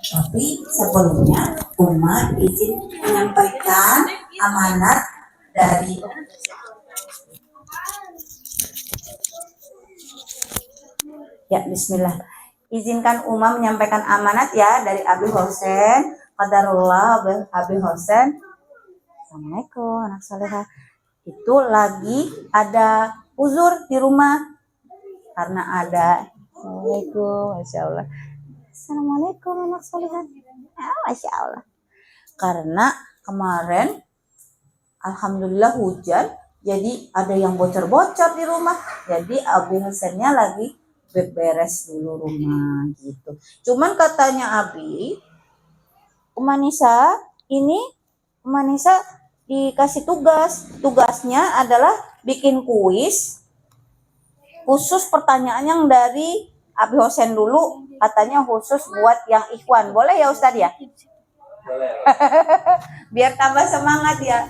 Tapi sebelumnya Uma izin menyampaikan amanat dari Bismillah. Izinkan Uma menyampaikan amanat ya dari Abi Hosen, qadarullah Abi Hosen. Assalamualaikum anak salehah. Itu lagi ada uzur di rumah karena ada. Assalamualaikum, masya Allah. Assalamualaikum anak salehah. Masya Allah. Karena kemarin alhamdulillah hujan, jadi ada yang bocor-bocor di rumah. Jadi Abi Hosennya lagi beres dulu rumah gitu. Cuman katanya Abi, Umanisa dikasih tugasnya adalah bikin kuis khusus pertanyaan yang dari Abi Hosen dulu, katanya khusus buat yang ikhwan. Boleh ya Ustadz ya? Boleh. Biar tambah semangat ya.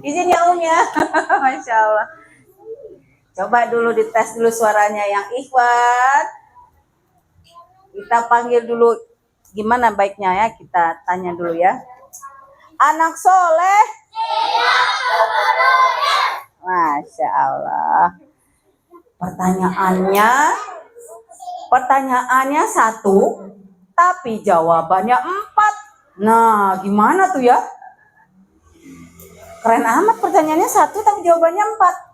Izin ya ya. Masya Allah. Coba dulu dites dulu suaranya yang ikhwan. Kita panggil dulu, gimana baiknya ya, kita tanya dulu ya. Anak soleh. Masya Allah. Pertanyaannya 1, tapi jawabannya 4. Nah, gimana tuh ya? Keren amat, pertanyaannya 1 tapi jawabannya 4.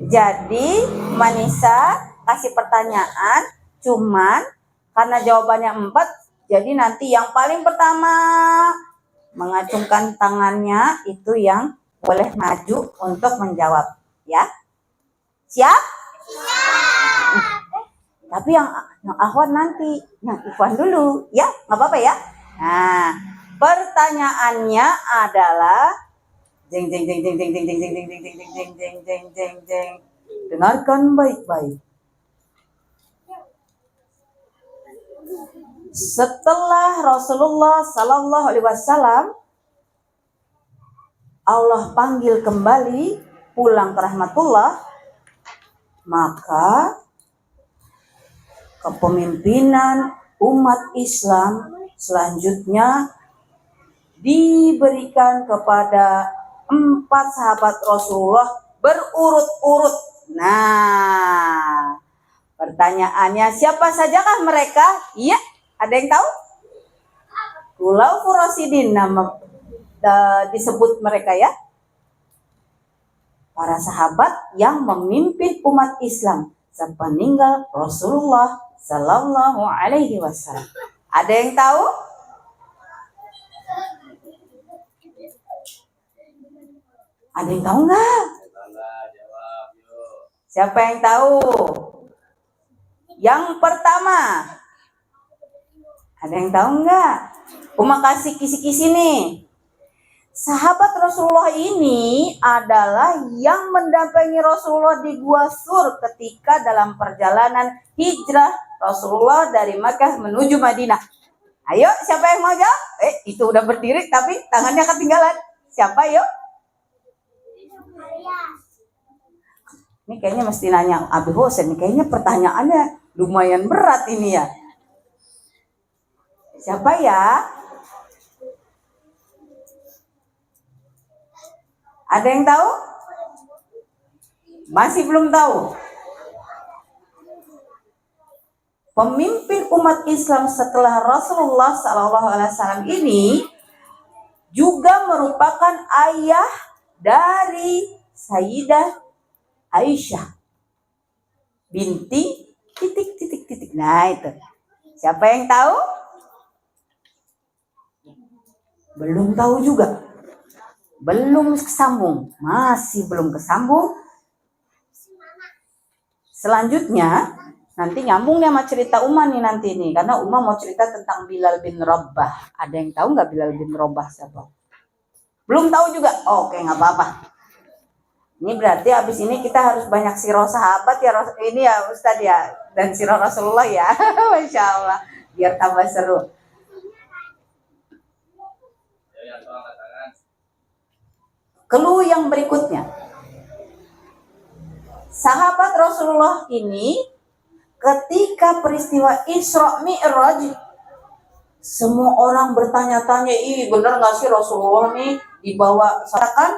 Jadi Manisa kasih pertanyaan, cuman karena jawabannya 4, jadi nanti yang paling pertama mengacungkan tangannya itu yang boleh maju untuk menjawab ya. Siap? Tapi yang akhwat nanti, yang ikhwan dulu ya, nggak apa-apa ya. Nah, pertanyaannya adalah jeng jeng jeng jeng jeng jeng jeng jeng jeng jeng jeng jeng jeng jeng jeng jeng. Dengarkan baik-baik. Setelah Rasulullah Sallallahu Alaihi Wasallam Allah panggil kembali pulang ke rahmatullah, maka kepemimpinan umat Islam selanjutnya diberikan kepada 4 sahabat Rasulullah berurut-urut. Nah, pertanyaannya, siapa sajakah mereka? Iya, ada yang tahu? Khulafaur Rasyidin nama disebut mereka ya. Para sahabat yang memimpin umat Islam sepeninggal Rasulullah Sallallahu Alaihi Wasallam. Ada yang tahu? Ada yang tahu nggak? Siapa yang tahu? Yang pertama, ada yang tahu nggak? Uma kasih kisi-kisi nih. Sahabat Rasulullah ini adalah yang mendampingi Rasulullah di Gua Sur ketika dalam perjalanan hijrah Rasulullah dari Makkah menuju Madinah. Ayo, siapa yang mau jawab? Itu udah berdiri tapi tangannya ketinggalan. Siapa yuk? Ini kayaknya mesti nanya Abi Hosen. Kayaknya pertanyaannya lumayan berat ini ya. Siapa ya? Ada yang tahu? Masih belum tahu? Pemimpin umat Islam setelah Rasulullah SAW ini juga merupakan ayah dari Sayyidah Aisyah binti ... Nah itu. Siapa yang tahu? Belum tahu juga. Belum kesambung, masih belum kesambung. Selanjutnya nanti nyambung nih sama cerita Uma nih nanti nih, karena Uma mau cerita tentang Bilal bin Rabah. Ada yang tahu nggak Bilal bin Rabah siapa? Belum tahu juga? Oke, nggak apa-apa. Ini berarti abis ini kita harus banyak sirah sahabat ya, ini ya Ustadz ya, dan sirah Rasulullah ya. Masya Allah, biar tambah seru. Clue yang berikutnya, sahabat Rasulullah ini ketika peristiwa Isra Mi'raj Semua orang bertanya-tanya, ih benar nggak sih Rasulullah nih dibawa sarakan?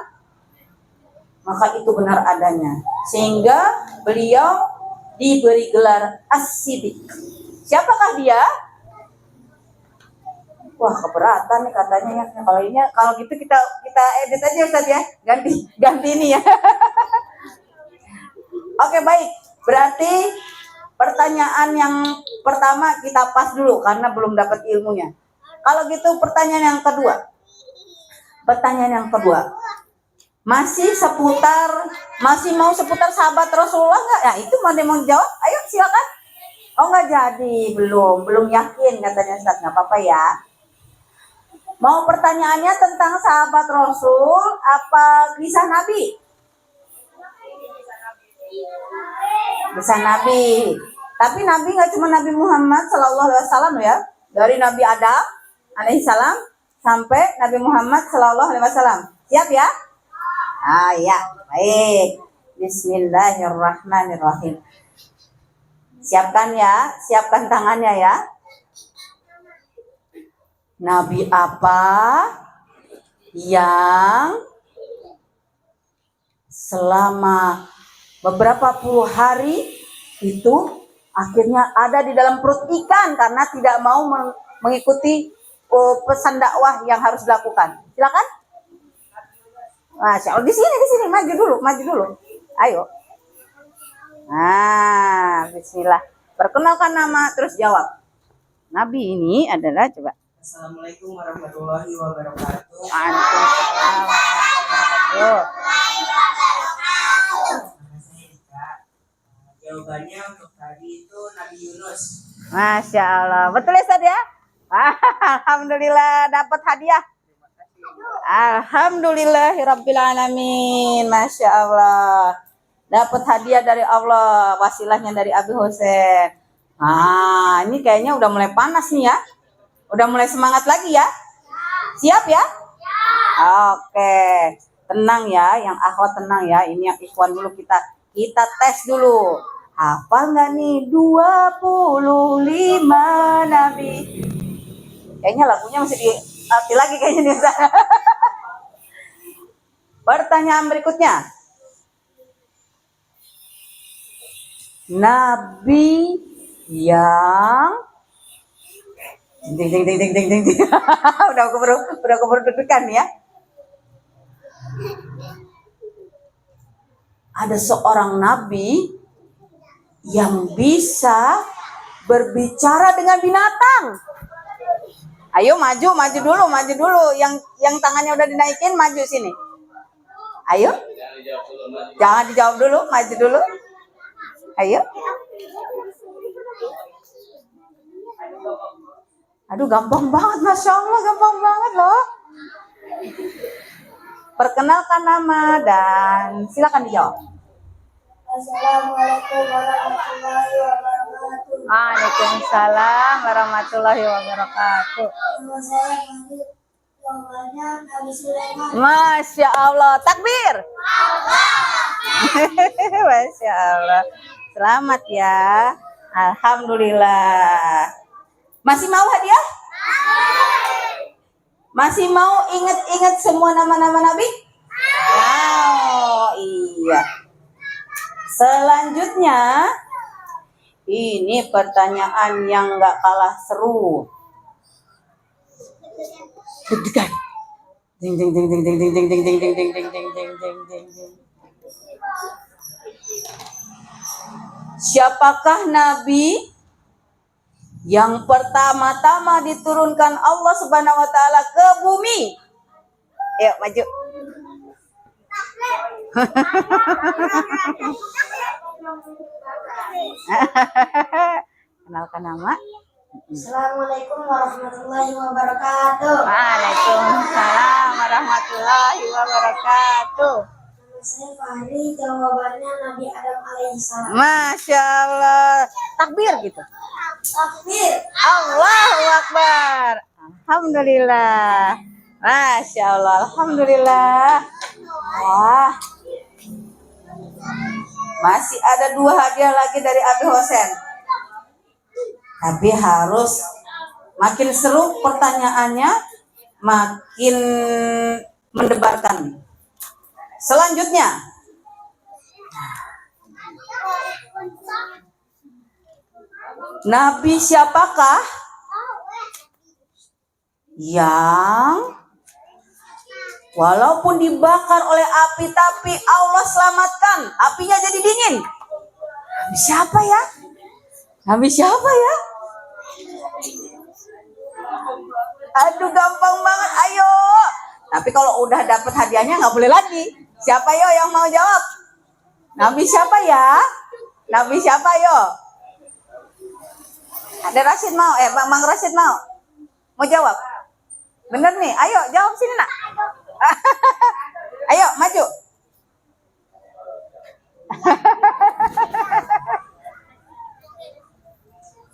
Maka itu benar adanya. Sehingga beliau diberi gelar As-Siddiq. Siapakah dia? Wah keberatan nih katanya ya. Kalau gitu kita edit aja Ustaz ya. Ganti ini ya. Oke baik. Berarti pertanyaan yang pertama kita pas dulu karena belum dapat ilmunya. Kalau gitu pertanyaan yang kedua. Masih mau seputar sahabat Rasulullah nggak? Nah itu mau jawab? Ayo silakan. Oh nggak jadi, belum yakin katanya Ustaz. Nggak apa-apa ya. Mau pertanyaannya tentang sahabat Rasul apa kisah Nabi? Kisah Nabi. Tapi Nabi nggak cuma Nabi Muhammad Sallallahu Alaihi Wasallam ya. Dari Nabi Adam alaihissalam sampai Nabi Muhammad Sallallahu Alaihi Wasallam. Siap ya? Ya, baik. Bismillahirrahmanirrahim. Siapkan ya, siapkan tangannya ya. Nabi apa yang selama beberapa puluh hari itu akhirnya ada di dalam perut ikan karena tidak mau mengikuti pesan dakwah yang harus dilakukan. Silakan. Masya Allah, di sini maju dulu. Ayo. Nah, bismillah. Perkenalkan nama terus jawab. Nabi ini adalah coba. Assalamualaikum warahmatullahi wabarakatuh. Waalaikumsalam warahmatullahi wabarakatuh. Jawabannya untuk tadi itu Nabi Yunus. Masya Allah. Betul ya Ustaz ya? Alhamdulillah dapat hadiah. Alhamdulillahirabbil alamin. Masya Allah. Dapat hadiah dari Allah, wasilahnya dari Abi Husain. Ini kayaknya udah mulai panas nih ya. Udah mulai semangat lagi ya? Siap ya? Oke. Tenang ya, yang akhwat tenang ya. Ini yang ikhwan dulu kita tes dulu. Hafal nggak nih 25 Nabi? Kayaknya lagunya masih diarti lagi kayaknya nih. Pertanyaan berikutnya. Nabi yang ding. udah keburu deg-degan ya. Ada seorang nabi yang bisa berbicara dengan binatang. Ayo maju dulu. Yang tangannya udah dinaikin maju sini. Ayo. Jangan dijawab dulu, maju dulu. Ayo. Aduh gampang banget, Masya Allah, gampang banget loh. Perkenalkan nama dan silakan dijawab. Assalamualaikum warahmatullahi wabarakatuh. Waalaikumsalam warahmatullahi wabarakatuh. Nama saya Fadil. Jawabannya Nabi Sulaiman. Masya Allah, takbir. Masya Allah. Selamat ya. Alhamdulillah. Masih mau hadiah? Masih mau ingat-ingat semua nama-nama Nabi? Oh iya. Selanjutnya, ini pertanyaan yang gak kalah seru. Deg-degan. Ding. Siapakah Nabi yang pertama-tama diturunkan Allah Subhanahu wa taala ke bumi? Ayo maju. Kenalkan nama. Assalamualaikum warahmatullahi wabarakatuh. Waalaikumsalam warahmatullahi wabarakatuh. Nama saya Fahri. Jawabannya Nabi Adam alaihissalam. Masya Allah. Takbir gitu. Takbir. Allahu Akbar. Alhamdulillah. Masya Allah. Alhamdulillah. Wah. Masih ada 2 hadiah lagi dari Abi Husain. Tapi harus Makin seru pertanyaannya, makin mendebarkan. Selanjutnya, Nabi siapakah yang walaupun dibakar oleh api tapi Allah selamatkan, apinya jadi dingin? Nabi siapa ya? Nabi siapa ya? Aduh, gampang banget, ayo. Tapi kalau udah dapat hadiahnya nggak boleh lagi. Siapa yo yang mau jawab? Nabi siapa ya? Nabi siapa yo? Ada Rashid mau? Bang Rashid mau? Mau jawab? Bener nih, ayo jawab sini nak. Ayo maju.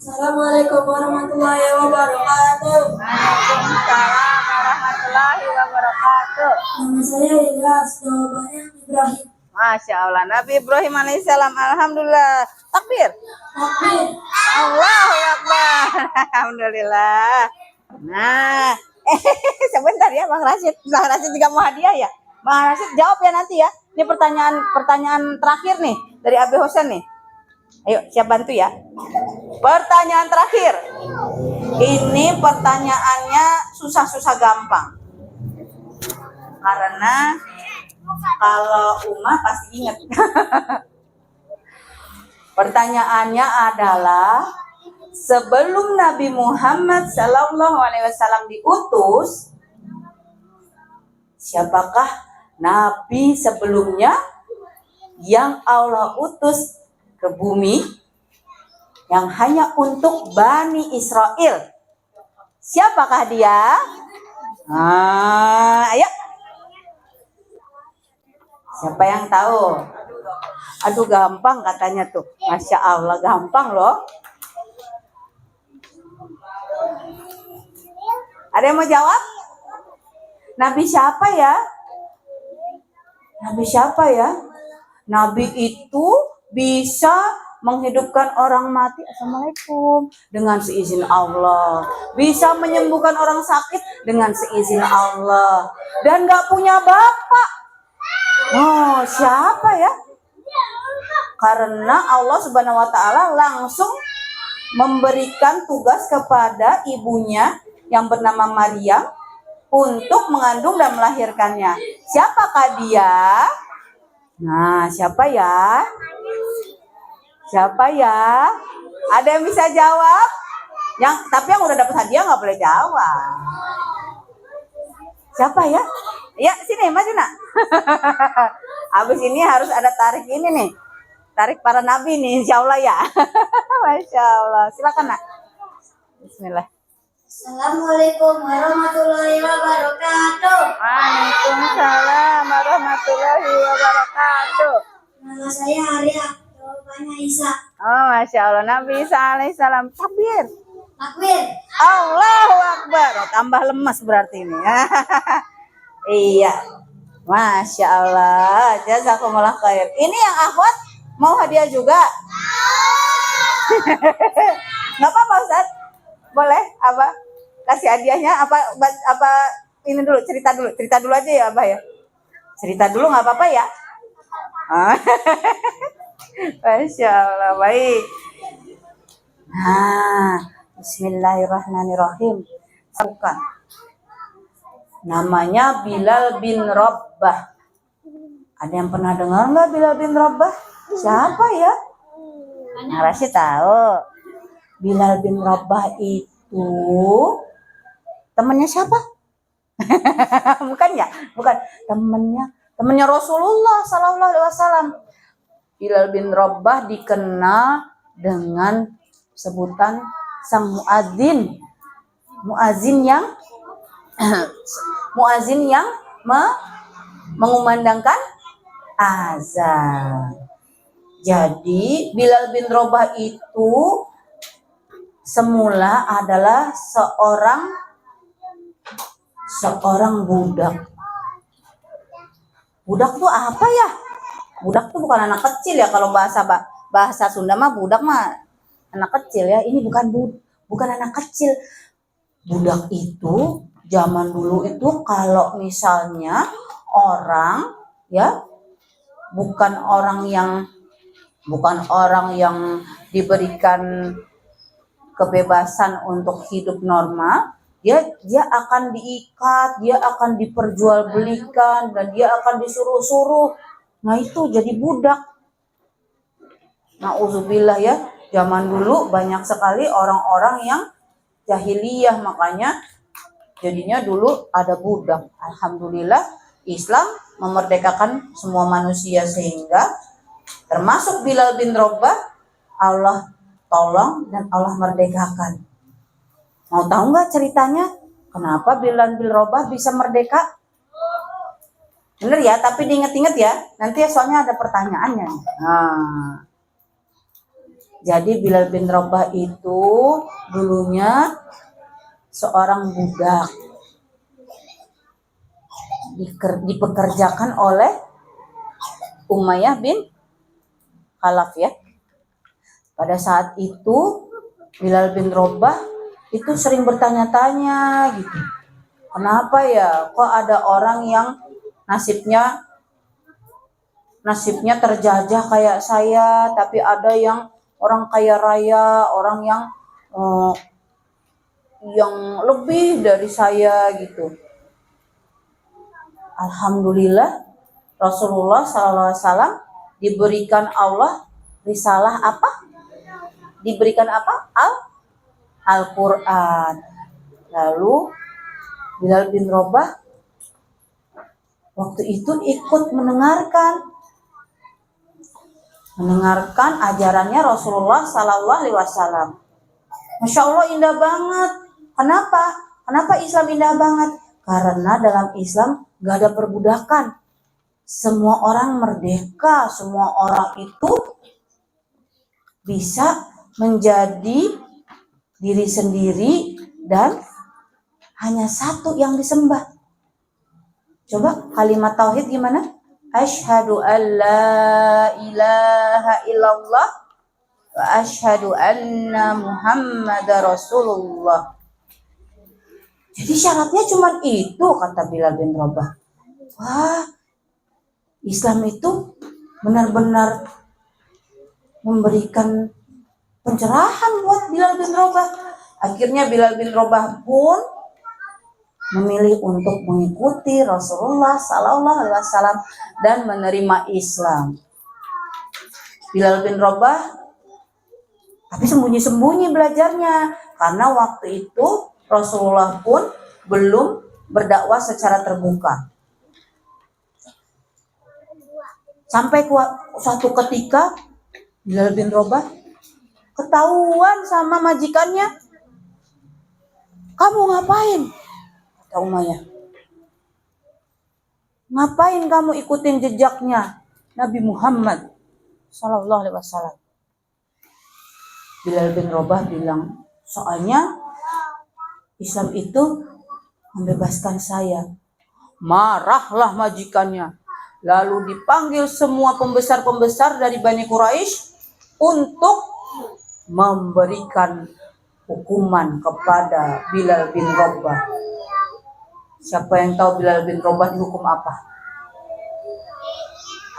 Assalamualaikum warahmatullahi wabarakatuh. Waalaikumsalam warahmatullahi wabarakatuh. Nama saya Ilyas, jawabannya Ibrahim. Masya Allah, Nabi Ibrahim alaihissalam. Alhamdulillah. Takbir. Takbir. Allahu Akbar. Alhamdulillah. Nah, sebentar ya Bang Rashid. Bang Rashid juga mau hadiah ya. Bang Rashid jawab ya nanti ya. Ini pertanyaan terakhir nih dari Abi Hosen nih. Ayo, siap bantu ya. Pertanyaan terakhir. Ini pertanyaannya susah-susah gampang. Karena kalau Uma pasti ingat. Pertanyaannya adalah, sebelum Nabi Muhammad SAW diutus, siapakah Nabi sebelumnya yang Allah utus ke bumi yang hanya untuk Bani Israel? Siapakah dia? Ayo. Siapa yang tahu? Aduh, gampang katanya tuh. Masya Allah, gampang loh. Ada yang mau jawab? Nabi siapa ya? Nabi siapa ya? Nabi itu bisa menghidupkan orang mati, assalamualaikum, dengan seizin Allah. Bisa menyembuhkan orang sakit dengan seizin Allah. Dan gak punya bapak. Oh, siapa ya? Karena Allah Subhanahu wa Ta'ala langsung memberikan tugas kepada ibunya yang bernama Maryam untuk mengandung dan melahirkannya. Siapakah dia? Nah, siapa ya? Siapa ya? Ada yang bisa jawab? Tapi yang udah dapat hadiah nggak boleh jawab. Siapa ya? Ya, sini maju nak. Abis ini harus ada tarik ini nih. Tarik para nabi nih, insya Allah ya. Masya Allah. Silakan nak. Bismillah. Assalamualaikum warahmatullahi wabarakatuh. Waalaikumsalam warahmatullahi wabarakatuh. Nama saya Arya, jawabannya Isa. Oh, Masya Allah. Nabi Isa alaihissalam. Takbir. Takbir. Allahu Akbar. Oh, tambah lemas berarti ini. Iya. Masya Allah. Jazakumullah khair. Ini yang akhwat mau hadiah juga? Nggak apa-apa Ustaz. Boleh, Abah kasih hadiahnya apa ini dulu, cerita dulu aja ya Abah ya. Cerita dulu nggak apa-apa ya. Masya Allah, baik. Nah, Bismillahirrahmanirrahim. Bukan. Namanya Bilal bin Rabbah. Ada yang pernah dengar nggak Bilal bin Rabbah? Siapa ya? Nah, Rashid tahu. Bilal bin Rabbah itu temannya siapa? Bukan ya? Bukan. Temannya Rasulullah Sallallahu Alaihi Wasallam. Bilal bin Rabbah dikenal dengan sebutan sang muadzin. Muadzin yang mengumandangkan azan. Jadi Bilal bin Rabbah itu semula adalah seorang budak. Budak tuh apa ya? Budak tuh bukan anak kecil ya, kalau bahasa Sunda mah budak mah anak kecil ya. Ini bukan anak kecil. budak itu zaman dulu itu kalau misalnya orang ya bukan orang yang diberikan kebebasan untuk hidup normal, dia akan diikat, dia akan diperjualbelikan, dan dia akan disuruh-suruh. Nah itu jadi budak. Nauzubillah ya, zaman dulu banyak sekali orang-orang yang jahiliyah, makanya jadinya dulu ada budak. Alhamdulillah Islam memerdekakan semua manusia sehingga termasuk Bilal bin Rabah Allah tolong dan Allah merdekakan. Mau tahu nggak ceritanya? Kenapa Bilal bin Rabah bisa merdeka? Bener ya, tapi diinget-inget ya. Nanti soalnya ada pertanyaannya. Nah, jadi Bilal bin Rabah itu dulunya seorang budak. Dipekerjakan oleh Umayyah bin Khalaf ya. Pada saat itu Bilal bin Rabah itu sering bertanya-tanya gitu. Kenapa ya kok ada orang yang nasibnya terjajah kayak saya, tapi ada yang orang kaya raya, orang yang lebih dari saya gitu. Alhamdulillah Rasulullah SAW diberikan Allah risalah apa? Diberikan apa? Al-Quran. Lalu Bilal bin Rabah waktu itu ikut mendengarkan ajarannya Rasulullah SAW. Masya Allah indah banget. Kenapa Islam indah banget? Karena dalam Islam gak ada perbudakan. Semua orang merdeka, semua orang itu bisa menjadi diri sendiri dan hanya satu yang disembah. Coba kalimat tauhid gimana? Asyhadu an la ilaha illallah wa asyhadu anna Muhammadar Rasulullah. Jadi syaratnya cuma itu, kata Bilal bin Rabah. Wah, Islam itu benar-benar memberikan pencerahan buat Bilal bin Rabah. Akhirnya Bilal bin Rabah pun memilih untuk mengikuti Rasulullah SAW dan menerima Islam. Bilal bin Rabah tapi sembunyi-sembunyi belajarnya, karena waktu itu Rasulullah pun belum berdakwah secara terbuka. Sampai suatu ketika Bilal bin Rabah ketahuan sama majikannya. Kamu ngapain? Kata Umayyah. Ngapain kamu ikutin jejaknya Nabi Muhammad Sallallahu Alaihi Wasallam? Bilal bin Rabah bilang, soalnya Islam itu membebaskan saya. Marahlah majikannya. Lalu dipanggil semua pembesar-pembesar dari Bani Quraisy untuk memberikan hukuman kepada Bilal bin Rabah. Siapa yang tahu Bilal bin Rabah dihukum apa?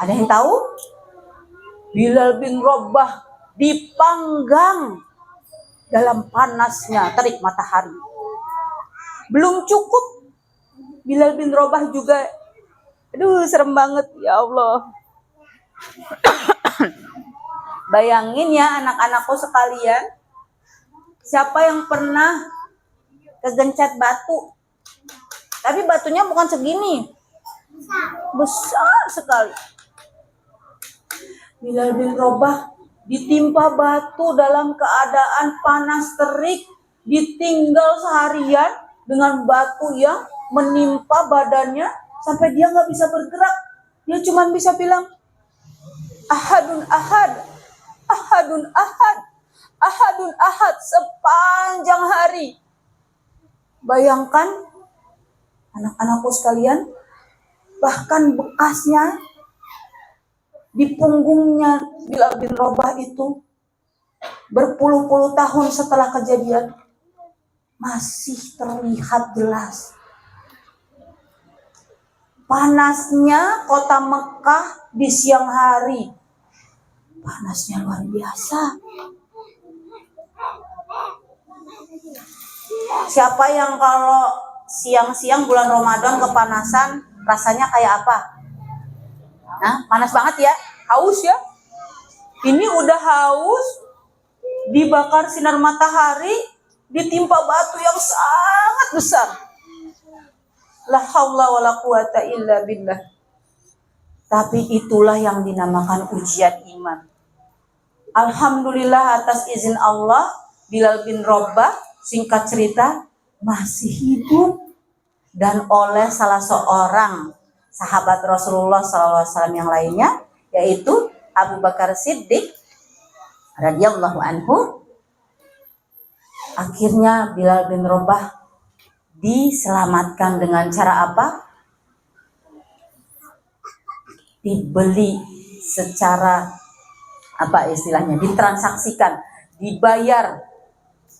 Ada yang tahu? Bilal bin Rabah dipanggang dalam panasnya terik matahari. Belum cukup, Bilal bin Rabah juga, aduh serem banget ya Allah. Bayangin ya anak-anakku sekalian, siapa yang pernah kegencet batu? Tapi batunya bukan segini, besar sekali. Bilal bin Rabah ditimpa batu dalam keadaan panas terik, ditinggal seharian dengan batu yang menimpa badannya sampai dia nggak bisa bergerak. Dia cuma bisa bilang, Ahadun ahad, ahadun ahad, ahadun ahad sepanjang hari. Bayangkan anak-anakku sekalian, bahkan bekasnya di punggungnya Bilal bin Rabah itu berpuluh-puluh tahun setelah kejadian masih terlihat jelas. Panasnya kota Mekah di siang hari. Panasnya luar biasa. Siapa yang kalau siang-siang bulan Ramadan kepanasan, rasanya kayak apa? Nah, panas banget ya, haus ya. Ini udah haus, dibakar sinar matahari, ditimpa batu yang sangat besar. La haula wala quwata illa billah. Tapi itulah yang dinamakan ujian iman. Alhamdulillah atas izin Allah, Bilal bin Rabah, singkat cerita, masih hidup. Dan oleh salah seorang sahabat Rasulullah SAW yang lainnya, yaitu Abu Bakar Siddiq radhiyallahu anhu, akhirnya Bilal bin Rabah diselamatkan dengan cara apa? Dibeli secara apa istilahnya? Ditransaksikan, dibayar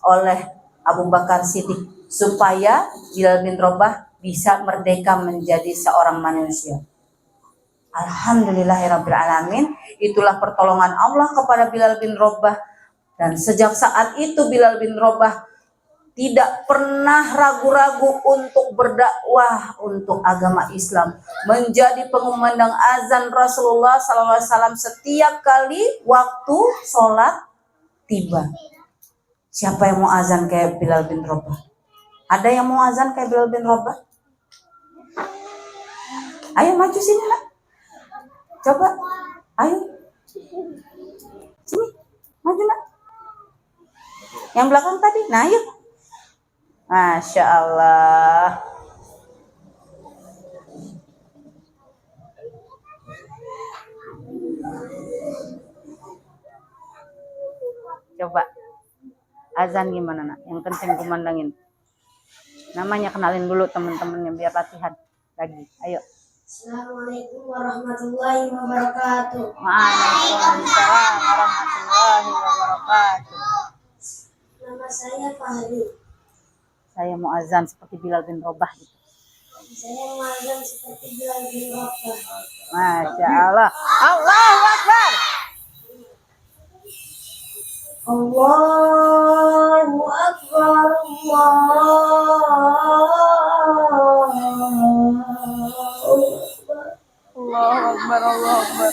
oleh Abu Bakar Siddiq supaya Bilal bin Rabah bisa merdeka menjadi seorang manusia. Alhamdulillahirabbil alamin, itulah pertolongan Allah kepada Bilal bin Rabah, dan sejak saat itu Bilal bin Rabah tidak pernah ragu-ragu untuk berdakwah untuk agama Islam, menjadi pengumandang azan Rasulullah SAW setiap kali waktu sholat tiba. Siapa yang mau azan kayak Bilal bin Rabah? Ada yang mau azan kayak Bilal bin Rabah? Ayo maju sini nak. Coba, ayo. Sini, maju nak. Yang belakang tadi, nah yuk. Masya Allah. Coba azan gimana nak? Yang kenceng kumandangin. Namanya kenalin dulu teman-temannya biar latihan lagi. Ayo. Assalamualaikum warahmatullahi wabarakatuh. Waalaikumsalam warahmatullahi wabarakatuh. Nama saya Fahri. Saya mau azan seperti Bilal bin Rabah gitu. Saya mazhab seperti Bilal bin Rabah. Masya Allah. Allahu Akbar. Allahu Akbar. Allahu Akbar. Allahu Akbar.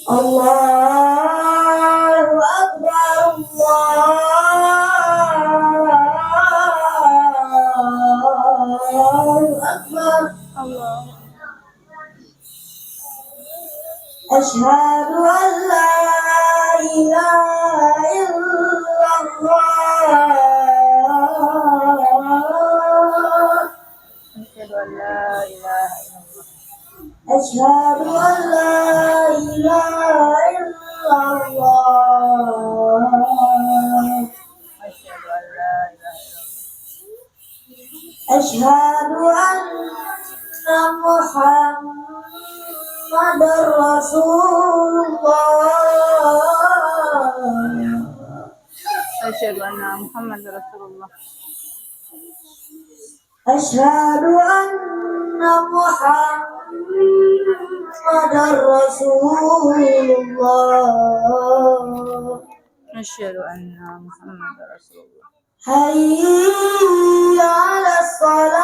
Allahu Akbar. Allahu Akbar. Asyhadu an la ilaha illallah. Asyhadu an la ilaha illallah. Asyhadu an la ilaha illallah. Asyhadu an la ilaha illallah. Asyhadu anna Muhammadar Rasulullah. Asyhadu anna Muhammadar Rasulullah. Asyhadu anna Muhammadar Rasulullah. Asyhadu anna Muhammadar Rasulullah. Hayya 'alas salat.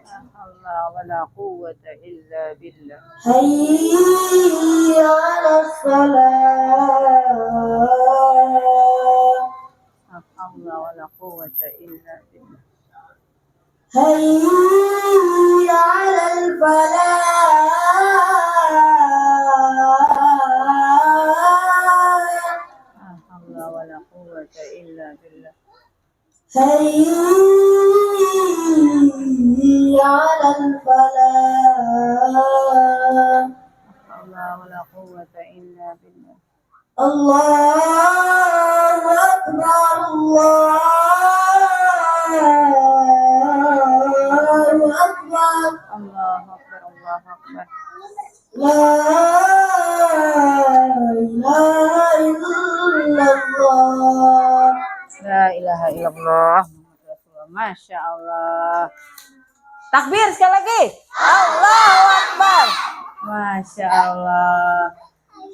La haula wala quwwata illa billah. Hayya 'alas salat. La haula wala quwwata illa billah. Hayya 'alal falah. La haula wala quwwata illa billah. Hayya 'alal falah. La haula wala quwwata illa billah. Allahu Akbar. Allahu Akbar. Allahu Akbar. Allahu Akbar. La ilaha illallah. La ilaha illallah. Masya Allah. Takbir sekali lagi. Allahu Akbar. Masya Allah.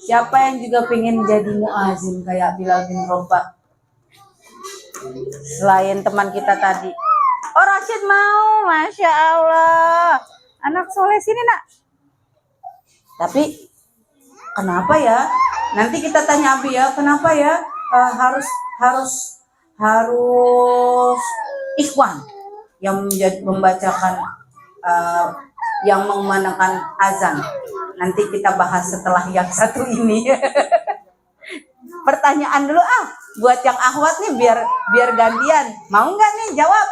Siapa yang juga pengen jadi muazin kayak Bilal bin Rabah? Selain teman kita tadi. Oh, Rashid mau. Masya Allah. Anak soleh sini nak. Tapi kenapa ya? Nanti kita tanya Abi ya. Kenapa ya harus ikhwan yang membacakan yang mengumandangkan azan. Nanti kita bahas setelah yang satu ini. Pertanyaan dulu buat yang akhwat nih biar gantian. Mau nggak nih jawab?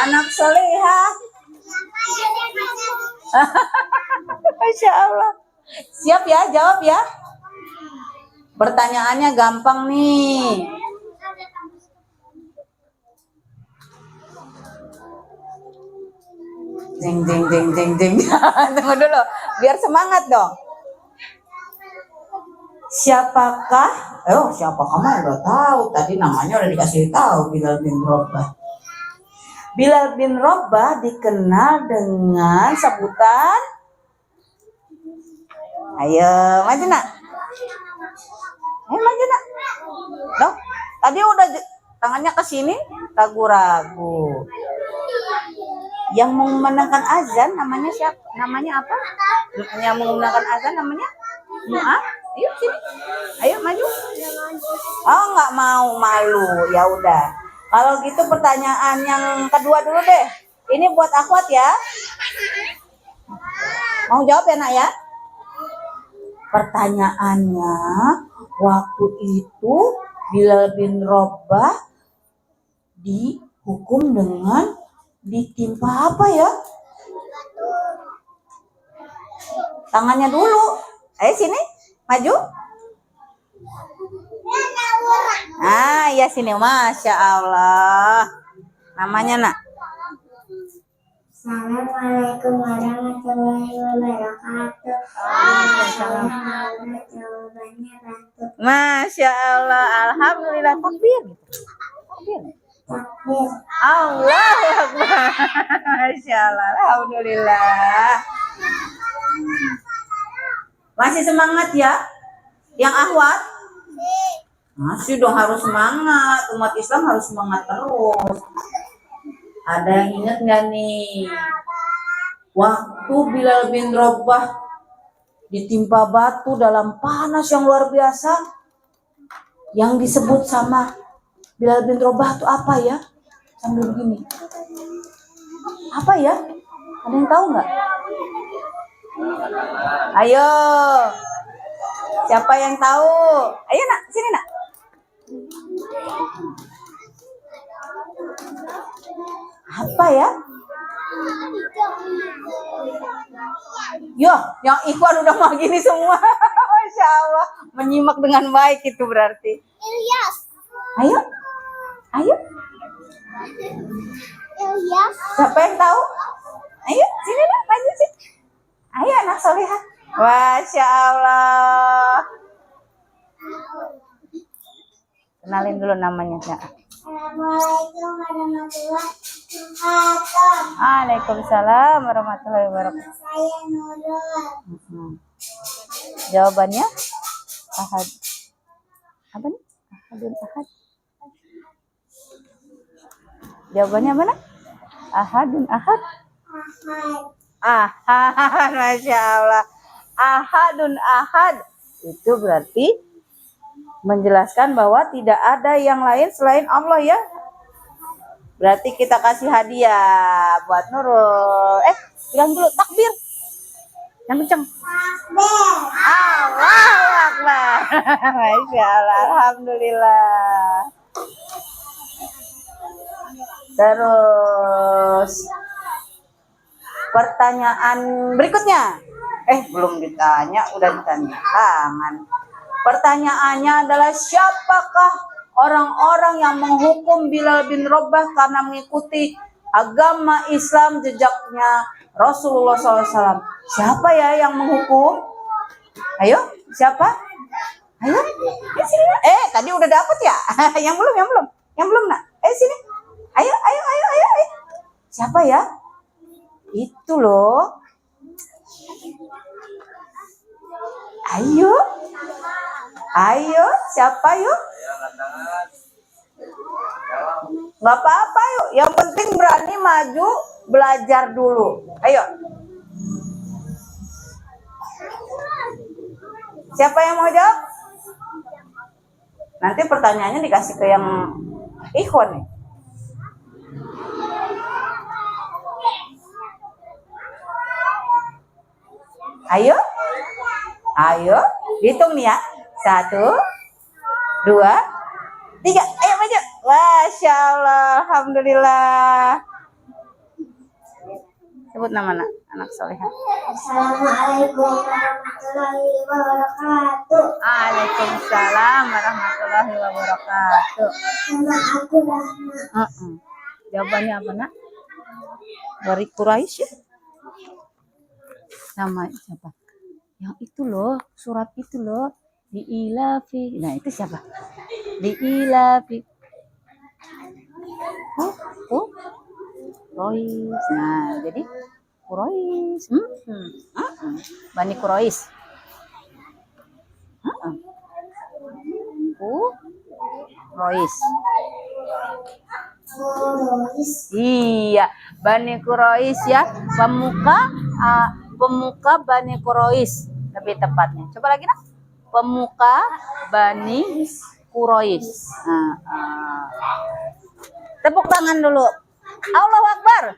Anak solehah. Masya Allah. Siap ya, jawab ya. Pertanyaannya gampang nih. Jeng jeng jeng jeng jeng. Tunggu dulu, biar semangat dong. Siapakah? Siapakah mah udah tahu. Tadi namanya udah dikasih tahu, Bilal bin Rabah. Bilal bin Rabah dikenal dengan sebutan. Ayo, maju nak. Maju nak. Dong, tadi udah tangannya ke sini, ragu-ragu. Yang mengumandangkan azan namanya siapa? Namanya apa? Yang mengumandangkan azan namanya Mu'ah. Ayo sini. Ayo maju. Oh, nggak mau, malu. Ya udah. Kalau gitu pertanyaan yang kedua dulu deh. Ini buat akhwat ya. Mau jawab ya nak ya? Pertanyaannya, waktu itu Bilal bin Rabah dihukum dengan ditimpa apa ya? Tangannya dulu. Ayo sini, maju. Ya sini, Masya Allah. Namanya nak? Assalamualaikum warahmatullahi wabarakatuh. Jawabannya Ratu. Masya Allah, alhamdulillah. Takbir. Takbir. Takbir. Allahu Akbar. Masya Allah, alhamdulillah. Masih semangat ya? Yang akhwat? Masih dong, harus semangat. Umat Islam harus semangat terus. Ada yang ingat nggak nih? Waktu Bilal bin Rabah ditimpa batu dalam panas yang luar biasa, yang disebut sama Bilal bin Rabah itu apa ya? Sambil begini. Apa ya? Ada yang tahu nggak? Ayo. Siapa yang tahu? Ayo nak, sini nak. Apa ya? Yo, yang ikhwan udah mau gini semua. Masya Allah, menyimak dengan baik itu berarti. Ilyas. Ayo, ayo. Ilyas. Siapa yang tahu? Ayo, sini lah, maju sini. Ayo anak solehah. Masya Allah. Kenalin dulu namanya. Ya. Assalamualaikum warahmatullahi wabarakatuh. Waalaikumsalam warahmatullahi wabarakatuh. Saya Nurul. Jawabannya ahad. Apa nih? Ahadun ahad. Jawabannya mana? Ahadun ahad. Ahad. Ahad, Masya Allah. Ahadun ahad. Itu berarti menjelaskan bahwa tidak ada yang lain selain Allah ya. Berarti kita kasih hadiah buat Nurul. Bilang dulu takbir. Yang kenceng. Takbir. Allahu Akbar. Masya Allah. Alhamdulillah. Terus pertanyaan berikutnya. Belum ditanya, udah ditanya tangan. Pertanyaannya adalah siapakah orang-orang yang menghukum Bilal bin Rabah karena mengikuti agama Islam jejaknya Rasulullah SAW. Siapa ya yang menghukum? Ayo, siapa? Ayo, sini. Tadi udah dapet ya? yang belum nak. Sini. Ayo. Siapa ya? Itu loh. Ayo, siapa yuk? Nggak apa-apa yuk. Yang penting berani maju, belajar dulu. Ayo. Siapa yang mau jawab? Nanti pertanyaannya dikasih ke yang ikhwan nih. Ayo, hitung nih ya. 1, 2, 3. Ayo maju. Masya Allah, alhamdulillah. Sebut nama anak solehah. Assalamualaikum warahmatullahi wabarakatuh. Waalaikumsalam warahmatullahi wabarakatuh. Nama aku Rahma. Jawabannya apa nak? Dari Quraisy ya? Nama siapa? Yang itu loh, surat itu loh. Diilafi. Nah itu siapa? Diilafi. Quraisy. Nah jadi Quraisy. Bani Quraisy. Quraisy. Iya, Bani Quraisy ya, pemuka Bani Quraisy lebih tepatnya. Coba lagi nak, pemuka Bani Quraisy. Tepuk tangan dulu. Allahu Akbar.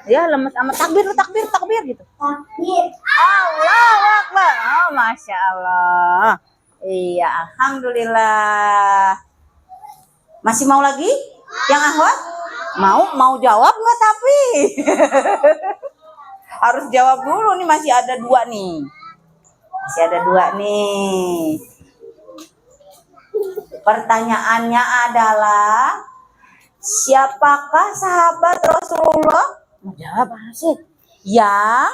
Ya lemes amat, takbir gitu. Takbir. Allahu Akbar. Oh, Masya Allah. Iya, alhamdulillah. Masih mau lagi? Yang akhwat? Mau jawab nggak tapi? Harus jawab dulu nih, masih ada 2 nih. Pertanyaannya adalah siapakah sahabat Rasulullah? Mau jawab Asyid. Yang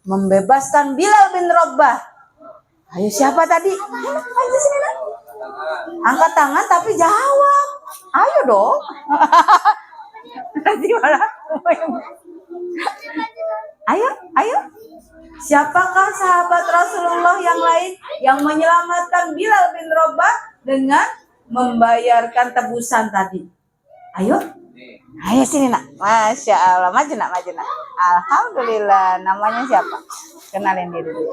membebaskan Bilal bin Rabah. Ayo siapa tadi? Ayo sini nak. Angkat tangan tapi jawab. Ayo dong. Nanti malah. Ayo. Siapakah sahabat Rasulullah yang lain yang menyelamatkan Bilal bin Rabah dengan membayarkan tebusan tadi? Ayo sini nak. Masya Allah, maju nak. Alhamdulillah, namanya siapa? Kenalin diri dulu.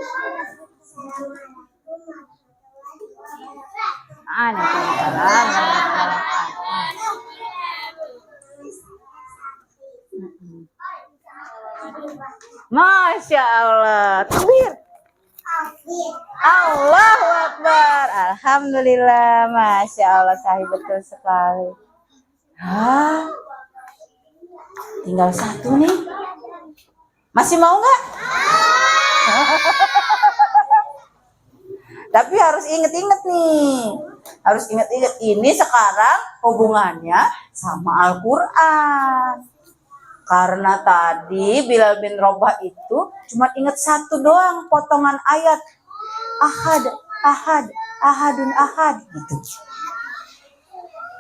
Masya Allah, takbir. Allahu Akbar. Alhamdulillah, Masya Allah, sahih betul sekali. Tinggal 1 nih. Masih mau nggak? Tapi harus inget-inget nih. Ini sekarang hubungannya sama Al-Quran. Karena tadi Bilal bin Rabah itu cuma inget 1 doang potongan ayat. Ahadun ahad gitu.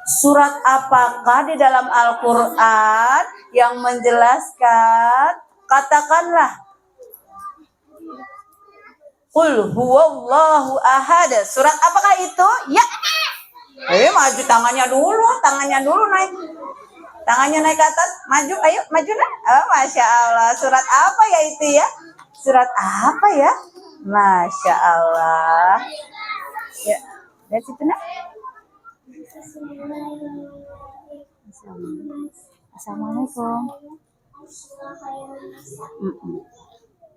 Surat apakah di dalam Al-Quran yang menjelaskan? Katakanlah. Qul huwallahu ahad. Surat apakah itu? Ya. Maju tangannya dulu naik. Tangannya naik ke atas. Maju, ayo maju nak. Oh, Masya Allah. Surat apa ya itu ya? Surat apa ya? Masya Allah. Ya, lihat situ nak. Assalamualaikum.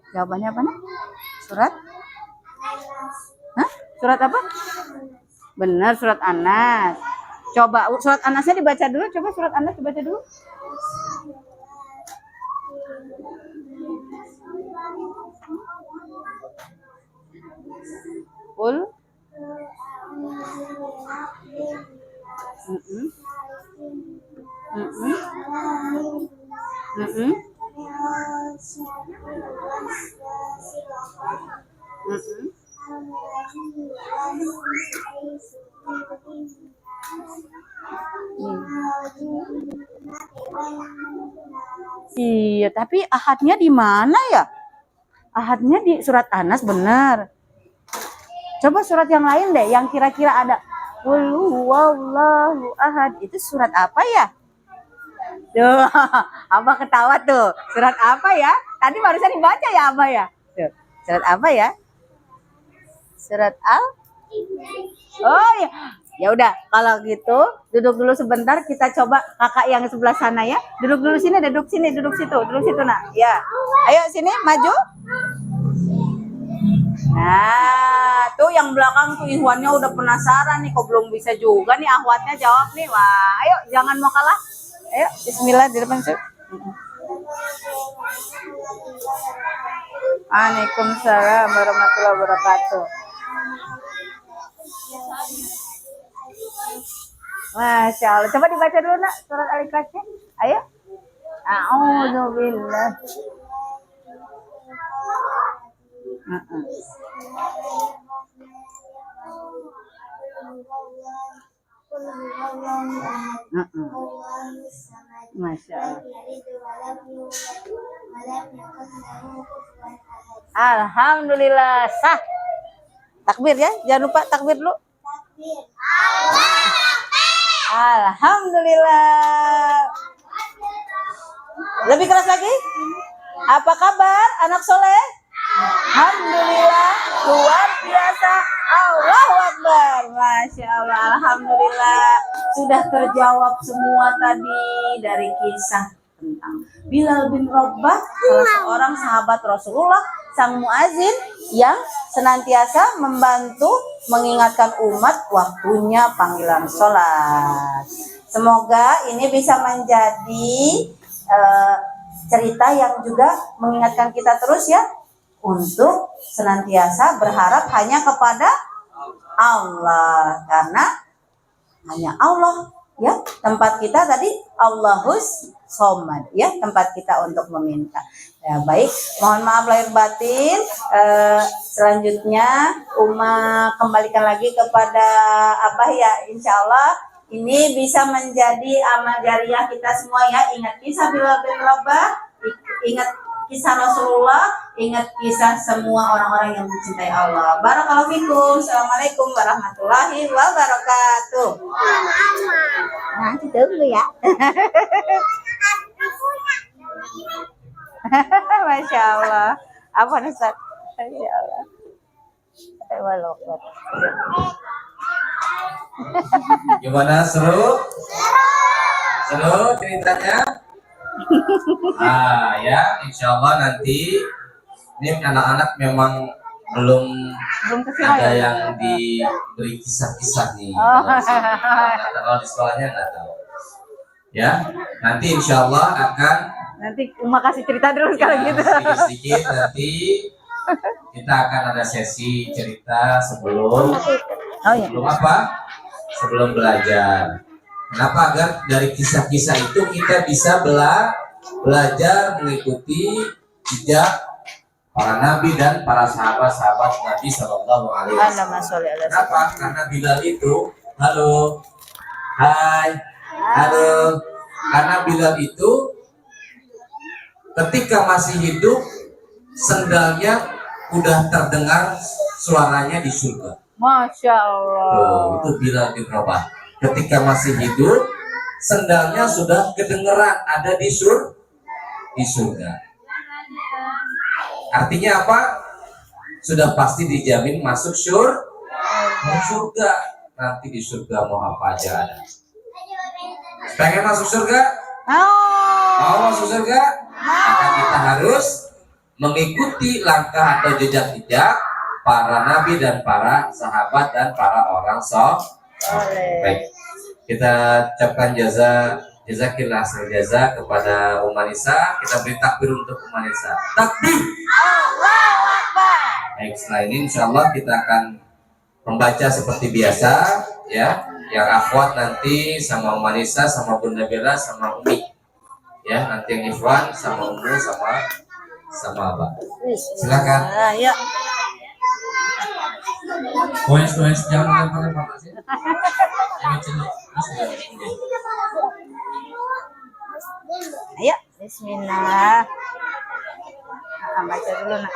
Jawabannya apa nak? Surat? Surat apa? Benar, surat An-Nas. Coba surat An-Nasnya dibaca dulu. Coba surat An-Nas dibaca dulu. Qul. Mm-mm. Mm-mm. Iya, tapi ahadnya di mana ya? Ahadnya di surat Anas benar. Coba surat yang lain deh, yang kira-kira ada. Qul huwallahu ahad. Itu surat apa ya? Tuh, Abah ketawa tuh. Surat apa ya? Tadi barusan dibaca ya Abah ya? Tuh, surat apa ya? Surat Al? Oh ya. Ya udah, kalau gitu duduk dulu sebentar, kita coba kakak yang sebelah sana ya. Duduk dulu sini, duduk sini, duduk situ nak. Ya. Ayo sini maju. Nah, tuh yang belakang tuh Ihwannya udah penasaran nih, kok belum bisa juga nih ahwatnya jawab nih. Wah, ayo jangan mau kalah. Ayo, bismillah di depan sih. Waalaikumsalam warahmatullahi wabarakatuh. Masya Allah. Coba dibaca dulu nak surat Al-Ikhlasnya. Ayo. A'udzubillah. Masya Allah. Alhamdulillah sah. Takbir ya, jangan lupa takbir dulu. Alhamdulillah. Lebih keras lagi. Apa kabar anak soleh? Alhamdulillah, luar biasa. Allahu Akbar. Masya Allah, alhamdulillah. Sudah terjawab semua tadi dari kisah tentang Bilal bin Rabah, salah seorang sahabat Rasulullah, sang muazin yang senantiasa membantu mengingatkan umat waktunya panggilan sholat. Semoga ini bisa menjadi cerita yang juga mengingatkan kita terus ya, untuk senantiasa berharap hanya kepada Allah, karena hanya Allah ya tempat kita tadi, Allahus Somad ya tempat kita untuk meminta. Ya baik, mohon maaf lahir batin. Selanjutnya Uma kembalikan lagi kepada Abah ya, insya Allah ini bisa menjadi amal jariah kita semua ya. Ingat kisah Bilal bin Rabah, ingat kisah Rasulullah, ingat kisah semua orang-orang yang mencintai Allah. Barakallahu fikum. Assalamualaikum warahmatullahi wabarakatuh. Nanti tunggu ya. Masya Allah. Apa Ustaz? Masya Allah. Gimana, seru? Seru ceritanya? Ah ya, insya Allah nanti ini anak-anak memang belum ada yang diberi kisah-kisah nih. Kalau di sekolahnya nggak tahu. Ya, nanti insya Allah akan nanti Uma kasih cerita dulu kalau gitu. Sedikit-sedikit nanti kita akan ada sesi cerita sebelum apa? Sebelum belajar. Kenapa? Agar dari kisah-kisah itu kita bisa belajar mengikuti jejak para nabi dan para sahabat-sahabat Nabi Shallallahu Alaihi Wasallam. Kenapa? Karena Bilal itu, halo, hai, halo. Karena Bilal itu ketika masih hidup sendalnya udah terdengar suaranya di surga. Masya Allah. Itu Bilal bin Rabah. Ketika masih hidup, sendalnya sudah kedengeran ada di surga. Artinya apa? Sudah pasti dijamin masuk surga. Nanti di surga mau apa aja ada. Pengen masuk surga? Mau masuk surga? Maka kita harus mengikuti langkah atau jejak-jejak para nabi dan para sahabat dan para orang soleh. Baik, kita ucapkan jazakillah jaza kepada Umanisa. Kita beri takbir untuk Umanisa. Takbir. Allahu Akbar. Baik, setelah ini insya Allah kita akan membaca seperti biasa ya. Yang akhwat nanti sama Umanisa, sama Bunda Bella, sama Umi Ya, nanti yang Ikhwan sama Ummu sama Abah. Silakan. Ayo. Koes jangan lempar sih. Ini celup. Ayo, bismillah. Baca dulu, Nak.